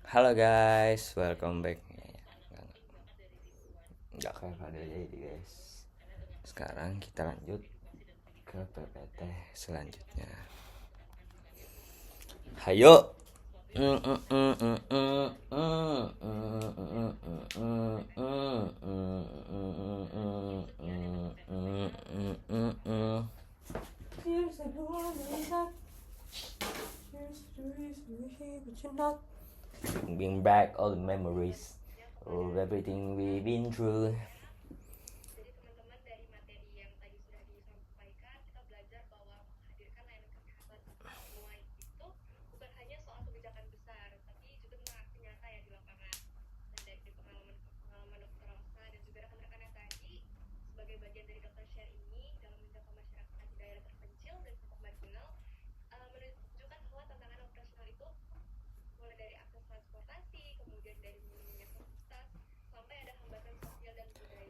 Halo guys, welcome back. Nggak kayak pada jadi guys. Sekarang kita lanjut ke PPT selanjutnya. Hayo. Bring back all the memories of everything we've been through.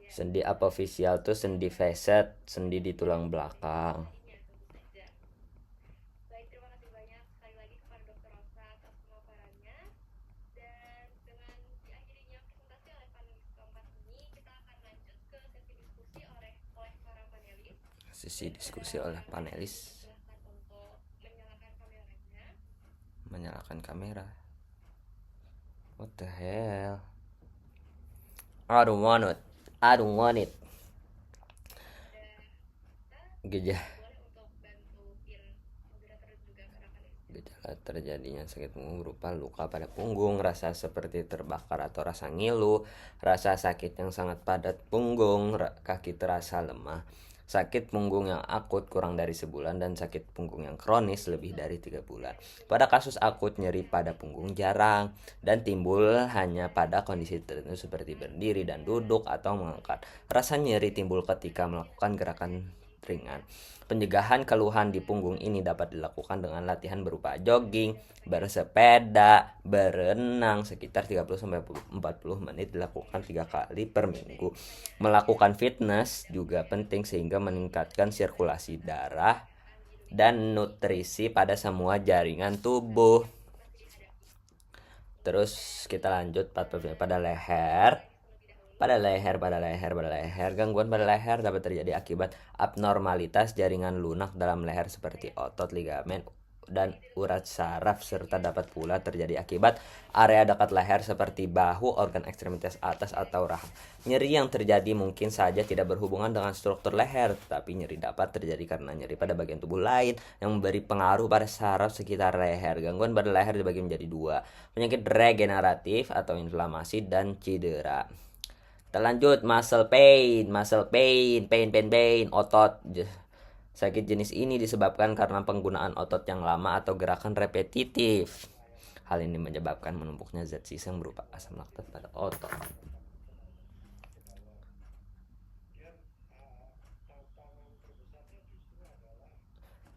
Sendi apofisial tuh sendi facet, sendi di tulang belakang. Sesi diskusi oleh panelis. Menyalakan kamera. What the hell? I don't want it. Gejala terjadinya sakit punggung berupa luka pada punggung, rasa seperti terbakar atau rasa ngilu, rasa sakit yang sangat padat punggung, kaki terasa lemah, sakit punggung yang akut kurang dari sebulan, dan sakit punggung yang kronis lebih dari 3 bulan. Pada kasus akut, nyeri pada punggung jarang dan timbul hanya pada kondisi tertentu seperti berdiri dan duduk atau mengangkat. Rasa nyeri timbul ketika melakukan gerakan ringan. Pencegahan keluhan di punggung ini dapat dilakukan dengan latihan berupa jogging, bersepeda, berenang sekitar 30-40 menit, dilakukan 3 kali per minggu. Melakukan fitness juga penting sehingga meningkatkan sirkulasi darah dan nutrisi pada semua jaringan tubuh. Terus kita lanjut pada leher. Pada leher, gangguan pada leher dapat terjadi akibat abnormalitas jaringan lunak dalam leher seperti otot, ligamen, dan urat saraf, serta dapat pula terjadi akibat area dekat leher seperti bahu, organ ekstremitas atas, atau rahang. Nyeri yang terjadi mungkin saja tidak berhubungan dengan struktur leher, tapi nyeri dapat terjadi karena nyeri pada bagian tubuh lain yang memberi pengaruh pada saraf sekitar leher. Gangguan pada leher dibagi menjadi 2, penyakit regeneratif atau inflamasi, dan cedera. Kita lanjut, muscle pain, otot. Sakit jenis ini disebabkan karena penggunaan otot yang lama atau gerakan repetitif. Hal ini menyebabkan menumpuknya zat sisa yang berupa asam laktat pada otot.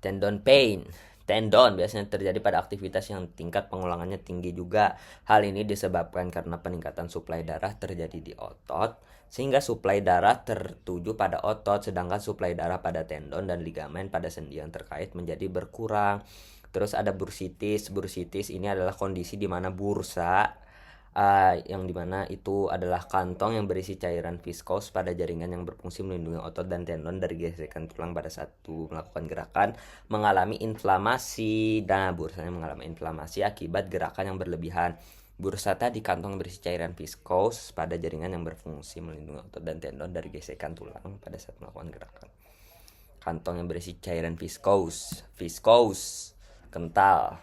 Tendon pain. Tendon biasanya terjadi pada aktivitas yang tingkat pengulangannya tinggi juga. Hal ini disebabkan karena peningkatan suplai darah terjadi di otot, sehingga suplai darah tertuju pada otot, sedangkan suplai darah pada tendon dan ligamen pada sendi yang terkait menjadi berkurang. Terus ada bursitis. Bursitis ini adalah kondisi di mana bursa yang dimana itu adalah kantong yang berisi cairan viskos pada jaringan yang berfungsi melindungi otot dan tendon dari gesekan tulang pada saat melakukan gerakan, mengalami inflamasi. Nah, bursanya mengalami inflamasi akibat gerakan yang berlebihan. Bursa tadi kantong berisi cairan viskos pada jaringan yang berfungsi melindungi otot dan tendon dari gesekan tulang pada saat melakukan gerakan. Kantong yang berisi cairan viskos, kental.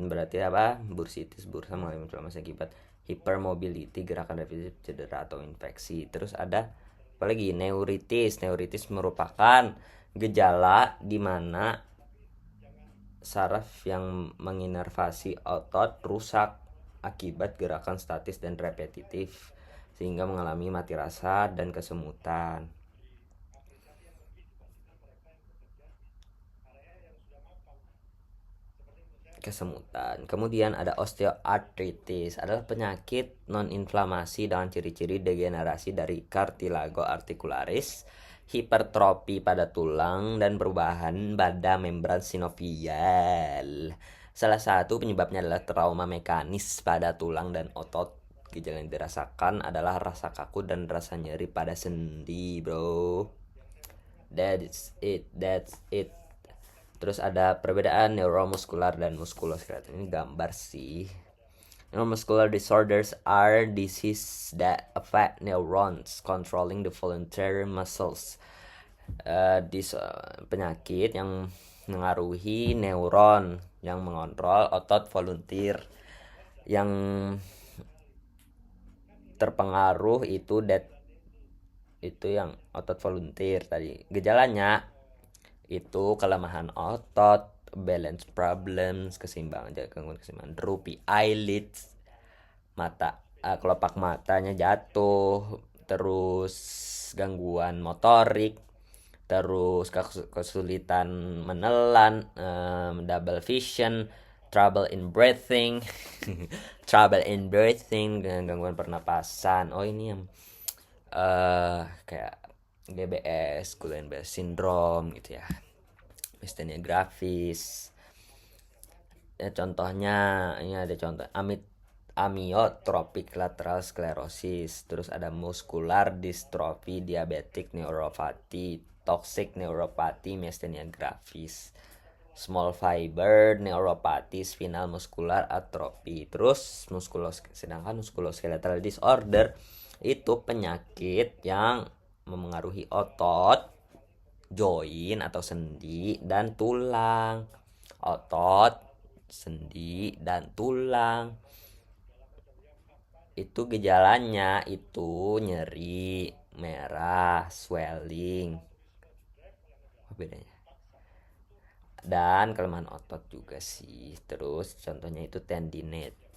Berarti apa? Bursitis, bursa mengalami inflamasi akibat hypermobility, gerakan repetitif, cedera, atau infeksi. Terus ada apalagi neuritis. Neuritis merupakan gejala di mana saraf yang menginervasi otot rusak akibat gerakan statis dan repetitif, sehingga mengalami mati rasa dan kesemutan. Kemudian ada osteoartritis, adalah penyakit non-inflamasi dengan ciri-ciri degenerasi dari cartilago articularis hipertrofi pada tulang, dan perubahan pada membran sinovial. Salah satu penyebabnya adalah trauma mekanis pada tulang dan otot. Gejala yang dirasakan adalah rasa kaku dan rasa nyeri pada sendi, bro. That's it. Terus ada perbedaan neuromuskular dan muskuloskeletal. Ini gambar sih. Neuromuscular disorders are diseases that affect neurons controlling the voluntary muscles. Penyakit yang mengaruhi neuron yang mengontrol otot volunteer. Yang terpengaruh itu yang otot volunteer tadi. Gejalanya itu kelemahan otot, balance problems, gangguan keseimbangan, droopy eyelids, kelopak matanya jatuh, terus gangguan motorik, terus kesulitan menelan, double vision, trouble in breathing, gangguan pernapasan. Oh, ini yang kayak GBS, Guillain-Barré syndrome gitu ya, miastenia gravis. Contohnya ini ada contoh amyotrophic lateral sclerosis, terus ada muscular dystrophy, diabetic neuropathy, toxic neuropathy, miastenia gravis, small fiber neuropathy, spinal muscular atrophy. Terus sedangkan musculoskeletal disorder itu penyakit yang memengaruhi otot, join atau sendi, dan tulang. Otot, sendi, dan tulang. Itu gejalanya itu nyeri, merah, swelling. Apa bedanya? Dan kelemahan otot juga sih. Terus contohnya itu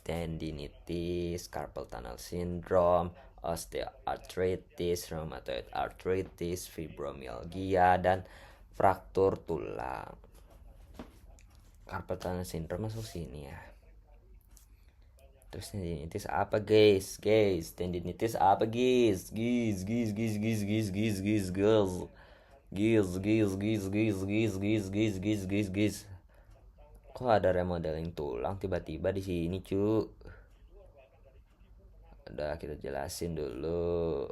tendinitis, carpal tunnel syndrome, osteoarthritis, rheumatoid arthritis, fibromyalgia, dan fraktur tulang. Carpal tunnel syndrome masuk sini ya. Terus tendinitis apa guys? Tendinitis apa guys? Kok ada remodeling tulang tiba-tiba di sini, cu? Udah kita jelasin dulu.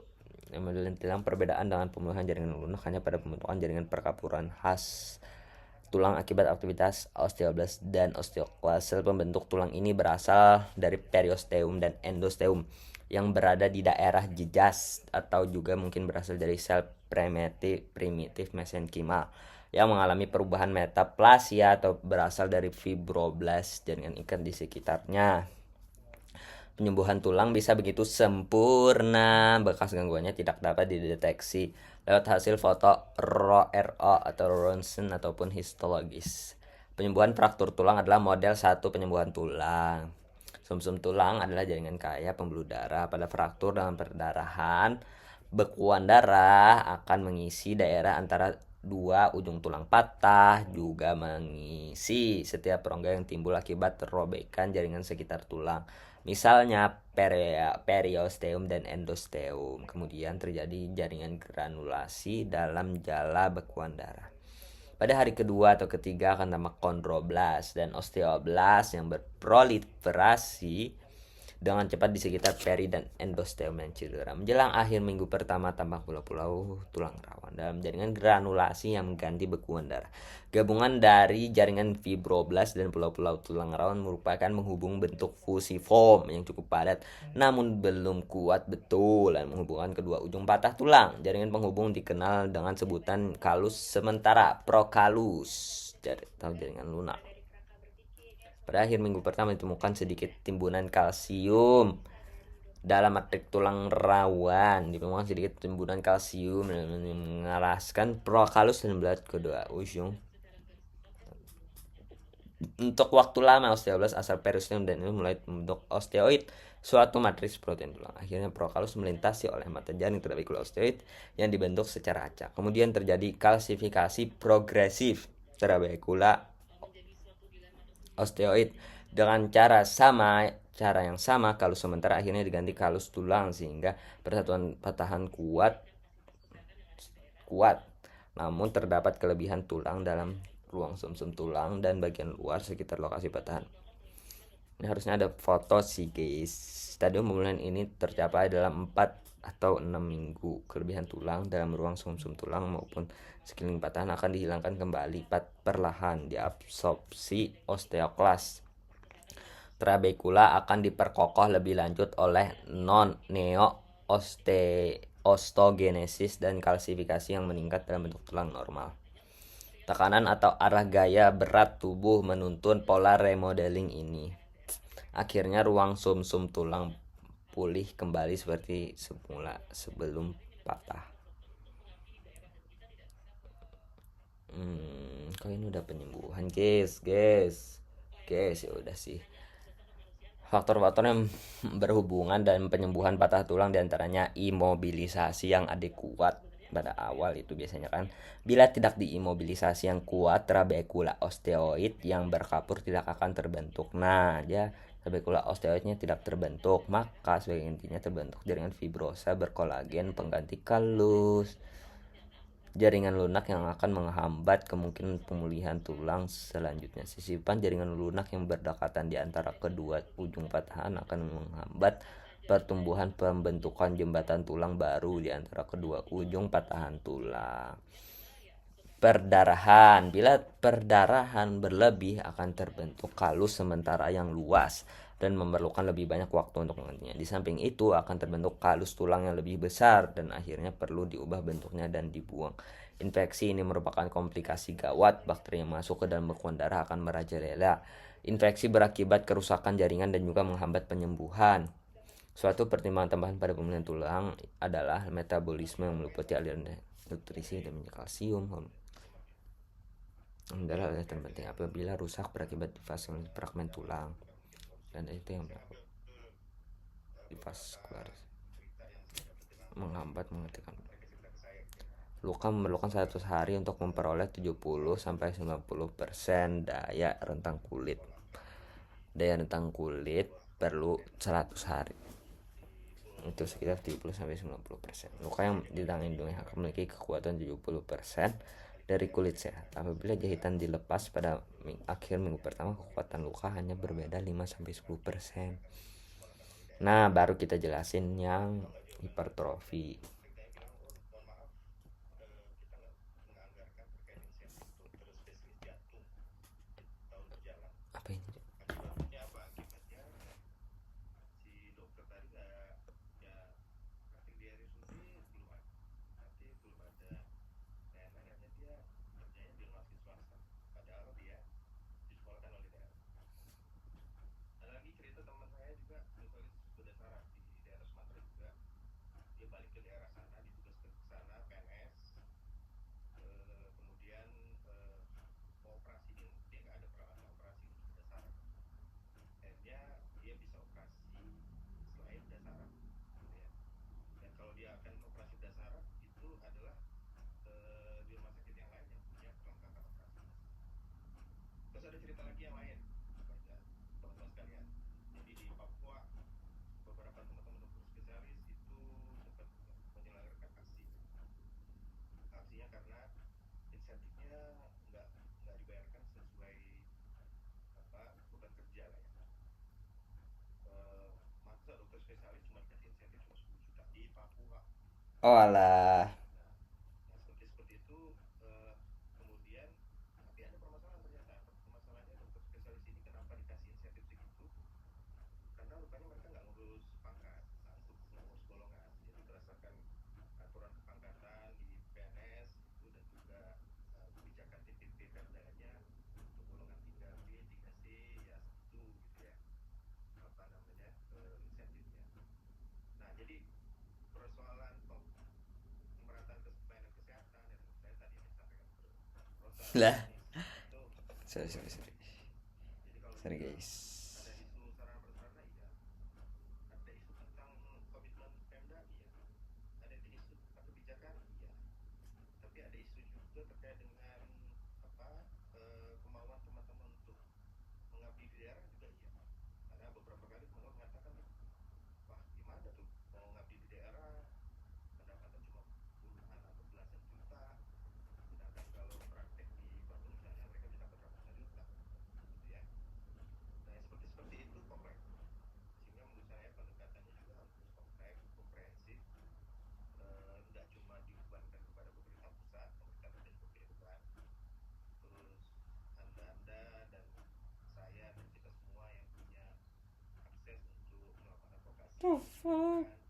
Remodeling tulang perbedaan dengan pemulihan jaringan lunak hanya pada pembentukan jaringan perkapuran khas tulang akibat aktivitas osteoblast dan osteoklas. Sel pembentuk tulang ini berasal dari periosteum dan endosteum yang berada di daerah jejas, atau juga mungkin berasal dari sel primitif mesenkimal yang mengalami perubahan metaplasia atau berasal dari fibroblast jaringan ikat di sekitarnya. Penyembuhan tulang bisa begitu sempurna, bekas gangguannya tidak dapat dideteksi lewat hasil foto RO atau ronsen ataupun histologis. Penyembuhan fraktur tulang adalah model satu penyembuhan tulang. Sumsum tulang adalah jaringan kaya pembuluh darah. Pada fraktur dengan perdarahan, bekuan darah akan mengisi daerah antara dua ujung tulang patah, juga mengisi setiap rongga yang timbul akibat robekan jaringan sekitar tulang. Misalnya periosteum dan endosteum. Kemudian terjadi jaringan granulasi dalam jala bekuan darah. Pada hari kedua atau ketiga akan tampak kondroblast dan osteoblast yang berproliferasi dengan cepat di sekitar peri dan endosteum yang cedera. Menjelang akhir minggu pertama tampak pulau-pulau tulang rawan dalam jaringan granulasi yang mengganti bekuan darah. Gabungan dari jaringan fibroblast dan pulau-pulau tulang rawan merupakan menghubung bentuk fusiform yang cukup padat namun belum kuat betul dan menghubungkan kedua ujung patah tulang. Jaringan penghubung dikenal dengan sebutan kalus sementara prokalus atau jaringan lunak. Pada akhir minggu pertama ditemukan sedikit timbunan kalsium dalam matrik tulang rawan. Ditemukan sedikit timbunan kalsium mengalaskan prokalus dan berat kedua ujung. Untuk waktu lama osteoblast asal periosteum dan ini mulai membentuk osteoid, suatu matriks protein tulang. Akhirnya prokalus melintasi oleh mata jaring trabekula osteoid yang dibentuk secara acak. Kemudian terjadi kalsifikasi progresif trabekula osteoid dengan cara yang sama kalus sementara akhirnya diganti kalus tulang sehingga persatuan patahan kuat kuat. Namun terdapat kelebihan tulang dalam ruang sumsum tulang dan bagian luar sekitar lokasi patahan. Ini harusnya ada foto sih guys. Stadium pemulihan ini tercapai dalam 4 atau 6 minggu. Kelebihan tulang dalam ruang sumsum tulang maupun sekeliling patahan akan dihilangkan kembali perlahan diabsorpsi osteoklas. Trabekula akan diperkokoh lebih lanjut oleh non-neo osteogenesis dan kalsifikasi yang meningkat dalam bentuk tulang normal. Tekanan atau arah gaya berat tubuh menuntun pola remodeling ini. Akhirnya ruang sumsum tulang pulih kembali seperti semula sebelum patah. Kok ini udah penyembuhan guys. Ya udah sih. Faktor-faktor yang berhubungan dan penyembuhan patah tulang diantaranya imobilisasi yang adekuat pada awal itu biasanya kan. Bila tidak diimobilisasi yang kuat, trabekula osteoid yang berkapur tidak akan terbentuk. Nah, ya trabekula osteoidnya tidak terbentuk, maka sebagai intinya terbentuk jaringan fibrosa berkolagen pengganti kalus. Jaringan lunak yang akan menghambat kemungkinan pemulihan tulang selanjutnya. Sisipan jaringan lunak yang berdekatan di antara kedua ujung patahan akan menghambat pertumbuhan pembentukan jembatan tulang baru di antara kedua ujung patahan tulang. Perdarahan. Bila perdarahan berlebih akan terbentuk kalus sementara yang luas dan memerlukan lebih banyak waktu untuk menggantinya. Di samping itu akan terbentuk kalus tulang yang lebih besar dan akhirnya perlu diubah bentuknya dan dibuang. Infeksi ini merupakan komplikasi gawat. Bakteri yang masuk ke dalam bekuan darah akan merajalela. Infeksi berakibat kerusakan jaringan dan juga menghambat penyembuhan. Suatu pertimbangan tambahan pada pemulihan tulang adalah metabolisme yang meliputi aliran nutrisi dan minyak kalsium. Adalah yang terpenting apabila rusak berakibat fragmen tulang dan itu yang divaskular menghambat menghentikan luka. Memerlukan 100 hari untuk memperoleh 70-90% daya rentang kulit. Daya rentang kulit perlu 100 hari itu sekitar 70-90%. Luka yang ditangani akan memiliki kekuatan 70% dari kulit sehat. Apabila jahitan dilepas pada akhir minggu pertama, kekuatan luka hanya berbeda 5-10%. Nah, baru kita jelasin yang hipertrofi. Apa ini? Oh alah. Lah. Sorry guys. The fuck?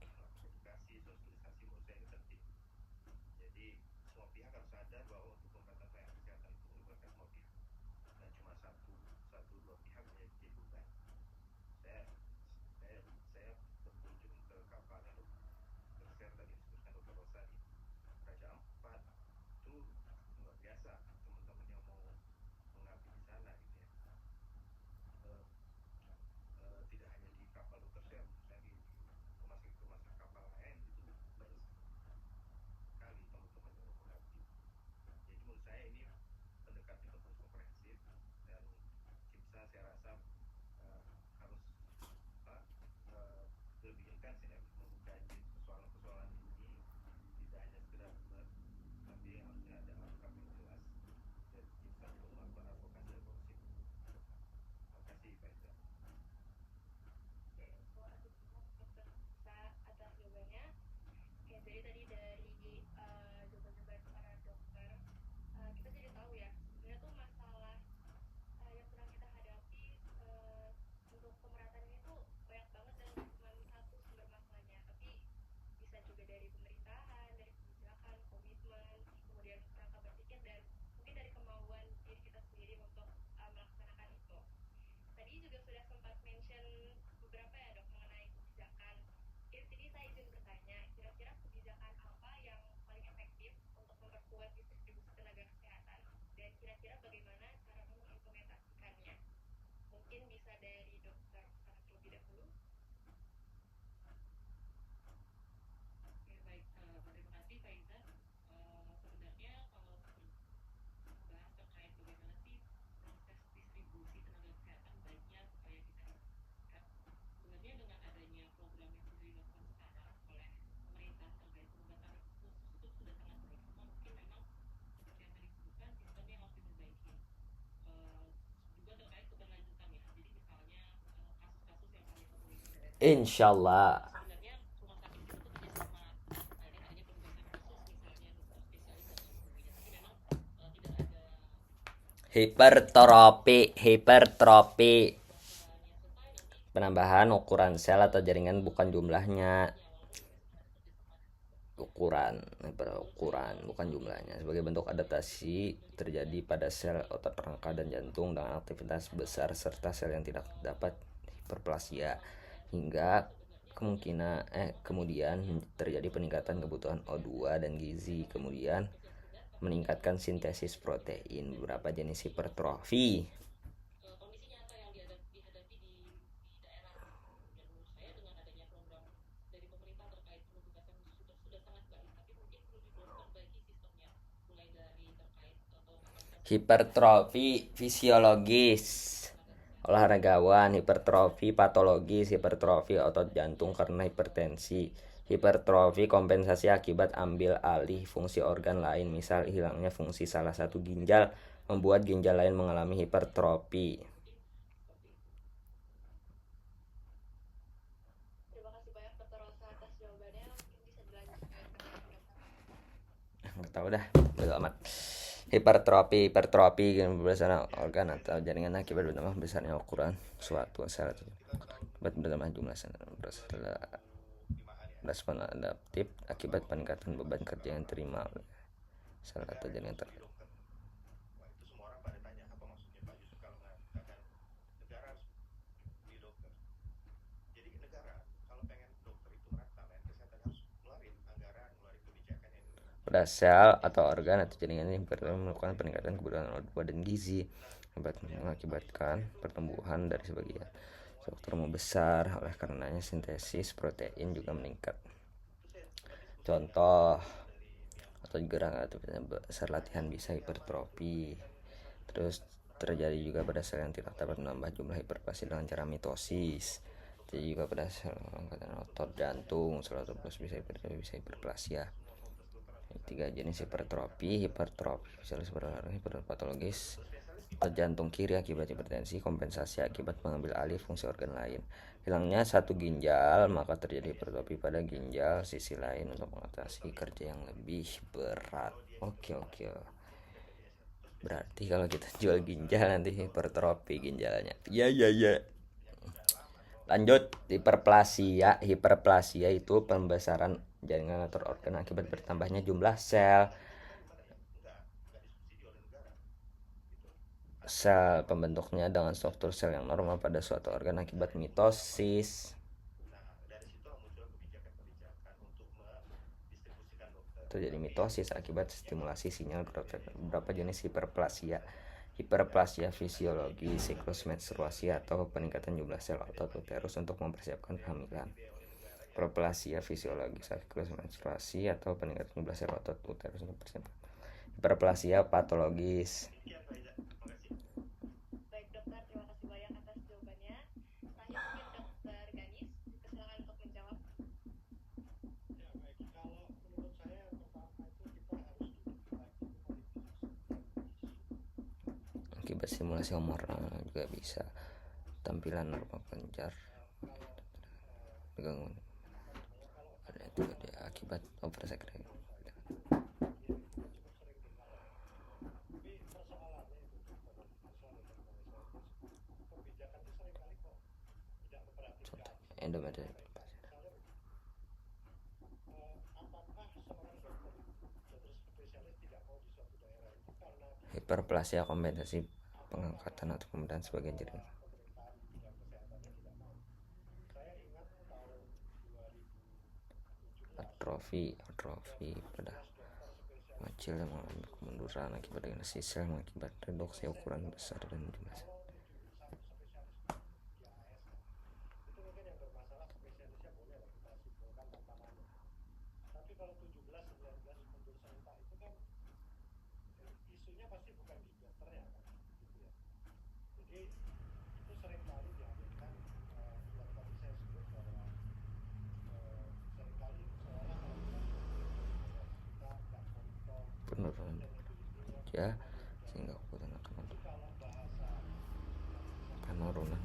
Insyaallah. Hipertrofi. Penambahan ukuran sel atau jaringan bukan jumlahnya. Ukuran bukan jumlahnya, sebagai bentuk adaptasi terjadi pada sel otot rangka dan jantung dengan aktivitas besar serta sel yang tidak dapat hiperplasia hingga kemudian terjadi peningkatan kebutuhan O2 dan gizi, kemudian meningkatkan sintesis protein. Beberapa jenis hipertrofi. Hipertrofi fisiologis, olahragawan. Hipertrofi patologis, hipertrofi otot jantung karena hipertensi. Hipertrofi kompensasi akibat ambil alih fungsi organ lain, misal hilangnya fungsi salah satu ginjal membuat ginjal lain mengalami hipertrofi. Nggak tahu dah, bodo amat. Hipertrofi berdasarkan organ atau jaringan akibat bertambah besarnya ukuran suatu sel akibat bertambah jumlah sel. Respon adaptif akibat peningkatan beban kerja yang terima oleh sel atau jaringan terkait. Pada sel atau organ atau jaringan yang melakukan peningkatan kebutuhan O2 dan gizi mengakibatkan pertumbuhan dari sebagian struktur membesar. Oleh karenanya sintesis protein juga meningkat. Contoh atau gerak aktivitas besar latihan bisa hipertrofi. Terus terjadi juga pada sel yang tidak dapat menambah jumlah hiperplasia dengan cara mitosis. Jadi juga pada sel angkatan otot jantung, sel otot plus bisa hiperplasia. Tiga jenis hipertrofi hiperpatologis, jantung kiri akibat hipertensi, kompensasi akibat mengambil alih fungsi organ lain. Hilangnya satu ginjal, maka terjadi hipertrofi pada ginjal sisi lain untuk mengatasi kerja yang lebih berat. Oke. Berarti kalau kita jual ginjal nanti hipertrofi ginjalnya. Ya. Lanjut, hiperplasia. Hiperplasia itu pembesaran jaringan atau organ akibat bertambahnya jumlah sel. Sel pembentuknya dengan struktur sel yang normal pada suatu organ akibat mitosis. Terjadi mitosis akibat stimulasi sinyal growth. Beberapa jenis hiperplasia. Hiperplasia fisiologi, siklus menstruasi atau peningkatan jumlah sel otot uterus untuk mempersiapkan kehamilan. Hiperplasia fisiologi, siklus menstruasi atau peningkatan jumlah sel otot uterus untuk mempersiapkan. Hiperplasia patologis. Akibat stimulasi hormonal juga bisa. Tampilan normal penjar gangguan ada itu akibat operasi. Endometrium. Hiperplasia kompensasi pengangkatan atau pembedahan sebagian jaringan. Atrofi pada kecil yang mengalami kemunduran akibat degenerasi sel mengakibat reduksi ukuran besar dan jumlah sel. Penurunan ya sehingga kebutuhan akan penurunan.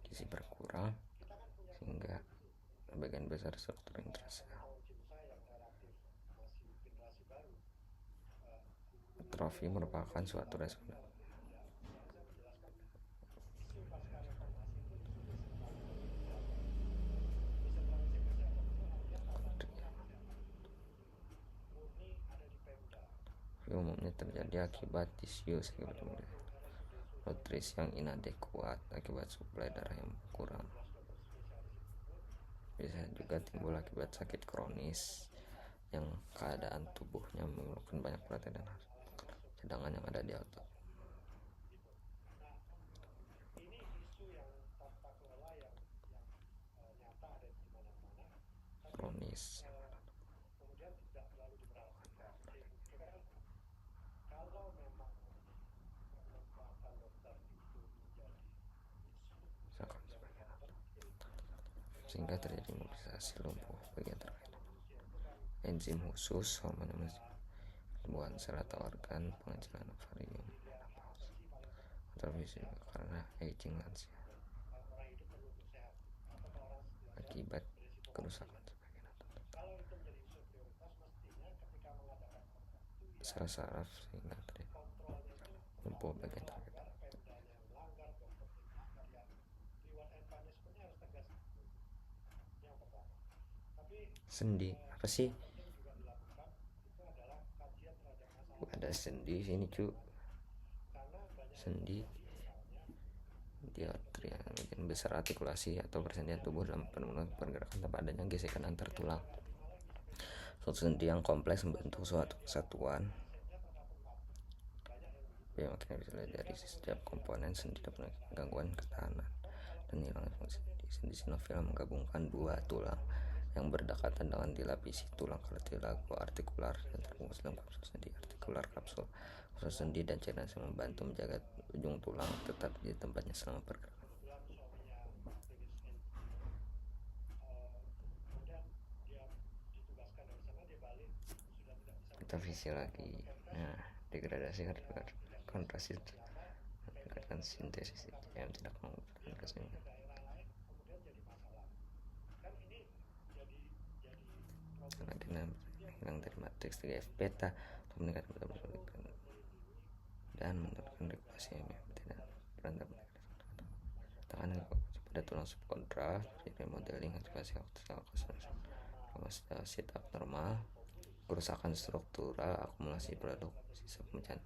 Gizi berkurang sehingga sebagian besar struktur intrasel. Atrofi merupakan suatu respon umumnya terjadi akibat disuse nutrisi yang inadekuat akibat suplai darah yang kurang. Bisa juga timbul akibat sakit kronis yang keadaan tubuhnya memerlukan banyak perhatian dan cadangan yang ada di otot. Kronis sehingga terjadi mobilisasi lumpuh bagian terkait. Enzim khusus hormon pertumbuhan sel atau organ pengecilan ovarium menopause atau karena aging lansia akibat kerusakan sebagian otot sel saraf sehingga terjadi lumpuh bagian terkait. Sendi apa sih? Ada sendi sini cu. Sendi diatria bagian besar artikulasi atau persendian tubuh dalam penurunan pergerakan tanpa adanya gesekan antar tulang. Suatu sendi yang kompleks membentuk suatu kesatuan. Ya, makanya bisa lihat dari setiap komponen sendi dapat gangguan ketahanan dan hilangnya fungsi sendi. Sendi sinovial menggabungkan dua tulang yang berdekatan dengan dilapisi tulang kartilago artikular dan terbungkus dalam kapsul sendi artikular. Kapsul sendi dan cairan yang membantu menjaga ujung tulang tetap di tempatnya selama pergerakan. kita visi lagi. Nah, degradasi kontrasi meningkatkan sintesis yang tidak mengubahkan kesenjangan. Karena hilang dari matriks 3F beta untuk meningkatkan metabolisme dan menurunkan regulasi MMT dan berantem tekanan pada tulang subkontra jadi modeling aktivasi oksidasit abnormal, kerusakan struktural, akumulasi produk sisa pemecahan.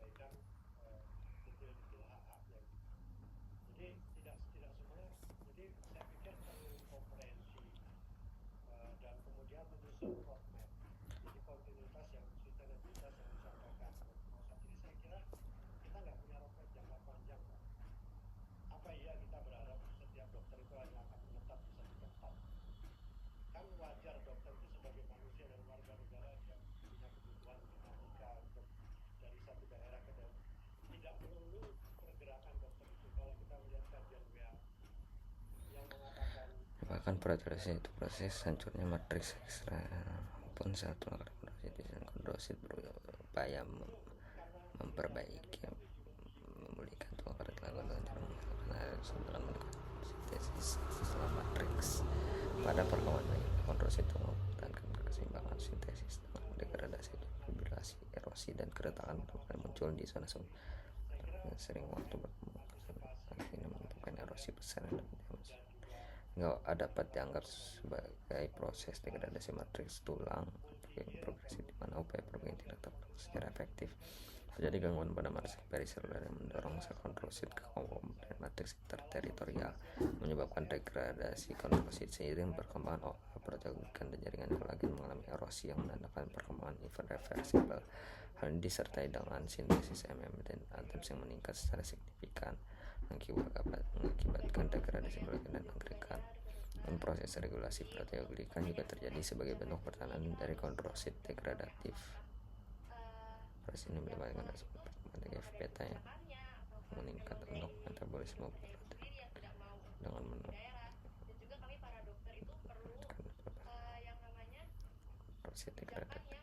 Bahkan proses itu proses hancurnya matriks ekstra pun satu kondrosit berupaya memperbaiki memulihkan tulang kartilage dengan sintesis setelah matriks pada perkembangan kondrosit itu mempertahankan keseimbangan sintesis dengan degradasi, fibrillasi, erosi dan keretakan muncul di zona sering waktu berkembang akhirnya menyebabkan erosi besar dan nggak dapat dianggap sebagai proses degradasi matriks tulang yang progresif di mana upaya perbaikan tidak dapat secara efektif. Terjadi gangguan pada matriks periseluler yang mendorong sel kondrosit ke komponen matriks interteritorial, menyebabkan degradasi kondrosit seiring perkembangan proteoglykan dan jaringan kolagen mengalami erosi yang menandakan perkembangan irreversibel. Hal ini disertai dengan sintesis MMT dan ATPase yang meningkat secara signifikan, mengakibatkan degradasi kolagen dan agregat. Dan proses regulasi proteoglikan juga terjadi sebagai bentuk pertahanan dari kondrosit degradatif. Proses ini melibatkan perkembangan TGF beta yang meningkat untuk metabolisme protein dengan kondrosit degradatif.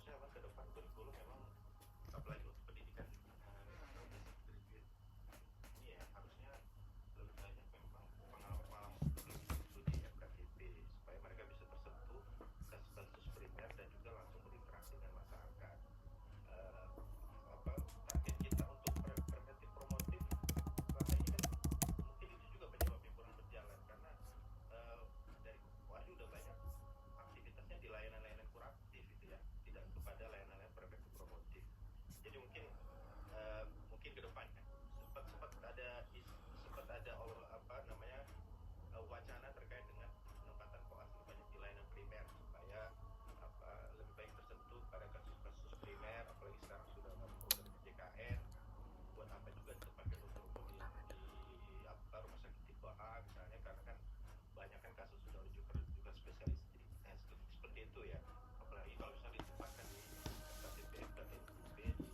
harusnya memang ke depan kurikulum memang apalagi untuk pendidikan ini ya harusnya lebih banyak memang pengalaman studi FKTP supaya mereka bisa tersentuh kasus-kasus primer dan juga langsung berinteraksi dengan masyarakat. Target kita untuk preventif promotif selama ini kan mungkin itu juga penyebab yang kurang berjalan karena dari Wahyu udah banyak aktivitasnya di layanan-layanan kuratif gitu ya, tidak kepada layanan-layanan preventif promotif. Jadi mungkin ke depannya sempat ada wacana terkait dengan penempatan koas lebih banyak di layanan primer supaya lebih baik tersentuh pada kasus-kasus primer, apalagi sekarang sudah ada program JKN. Buat apa juga dipakai dokter umum di rumah sakit tipe A misalnya, karena kan banyak kan kasus sudah juga spesialis seperti itu ya, apalagi kalau misalnya ditempatkan di KTP B di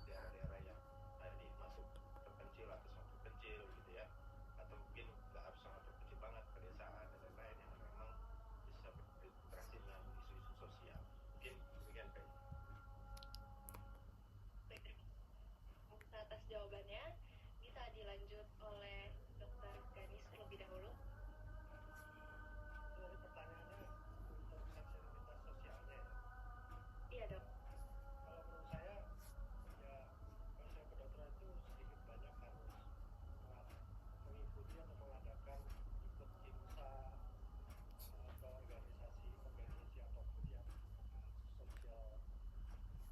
daerah-daerah yang tadi masuk terpencil atau sangat terpencil gitu ya, atau mungkin nggak harus sangat terpencil banget, pedesaan dan lain-lain yang memang bisa berinteraksi dengan isu-isu sosial. Mungkin demikian Pak. Atas jawabannya bisa dilanjut oleh Dr. Ganis terlebih dahulu. Dari pertanyaannya untuk sensibilitas sosialnya ya. Iya dok. Kalau menurut saya ya, kalau saya kedokteran itu sedikit banyak harus mengikuti atau mengadakan ikut IMSA atau organisasi apapun yang social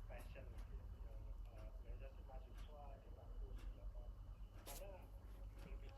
passion gitu ya, yang organisasi mahasiswa yang bagus gitu, karena lebih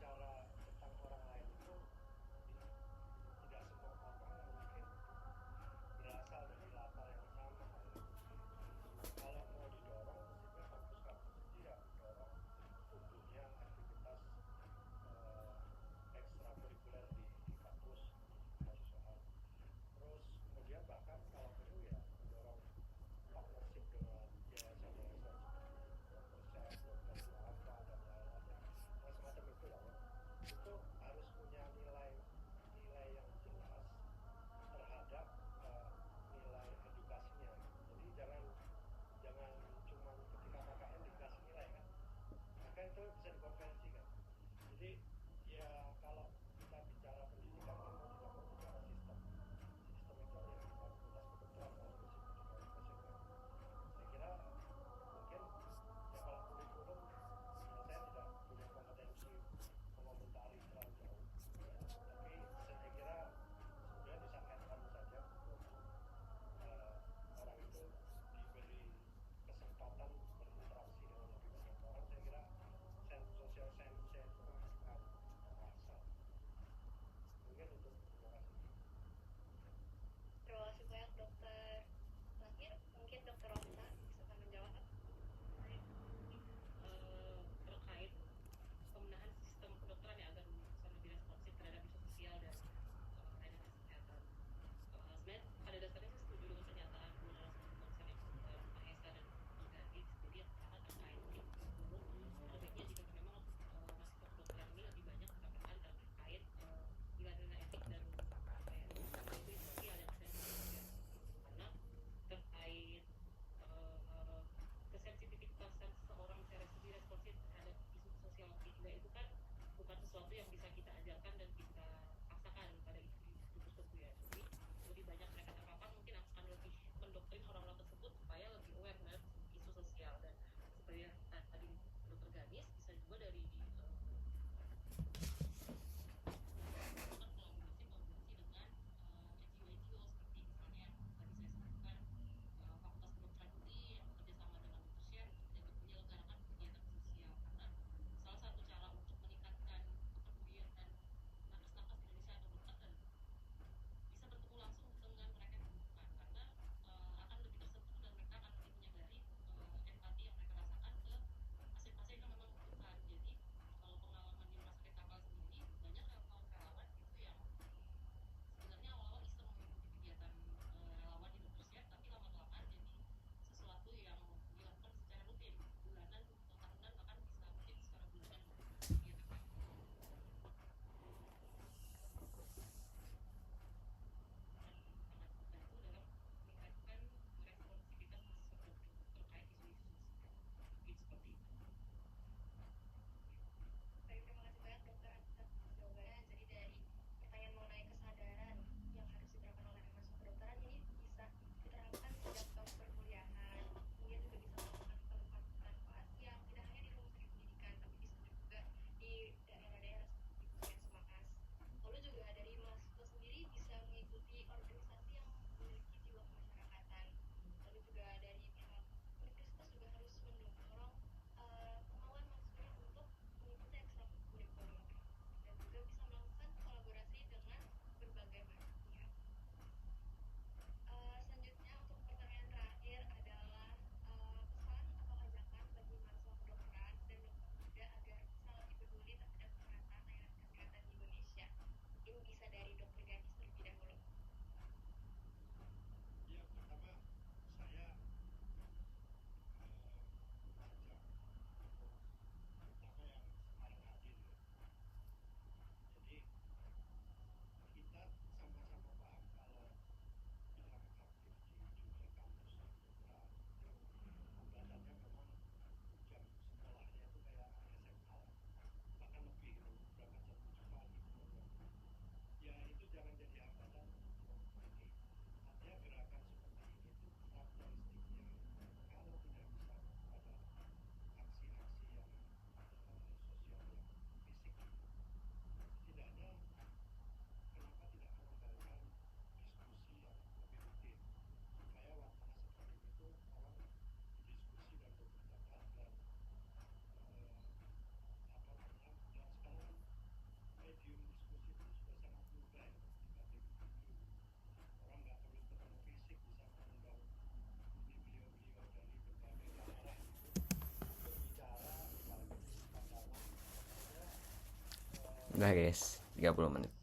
Udah guys, 30 menit.